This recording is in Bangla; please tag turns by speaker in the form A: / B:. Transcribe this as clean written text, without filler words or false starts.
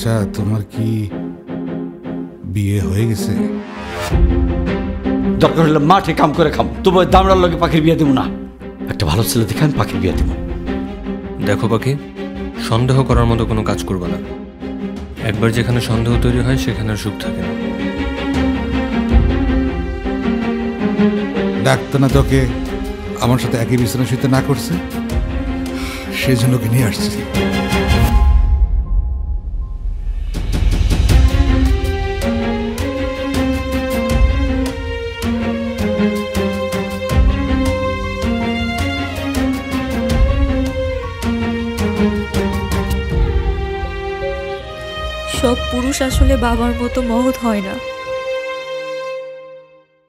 A: আচ্ছা, তোমার কি বিয়ে হয়ে গেছে?
B: দরকার হলে মাঠে কাম করে খাম, তবু দামড়ার লগে পাখির বিয়ে দিব না। একটা ভালো ছেলে দেখে আমি পাখির বিয়ে দিব।
C: দেখো পাখি, সন্দেহ করার মতো কোনো কাজ করবে না। একবার যেখানে সন্দেহ তৈরি হয় সেখানে আর সুখ থাকে না।
A: ডাক্তার না তোকে আমার সাথে একই বিছানা শুতে না করছে, সেই জন্য ওকে নিয়ে আসছি।
D: সব পুরুষ আসলে বাবার মতো মহৎ হয় না।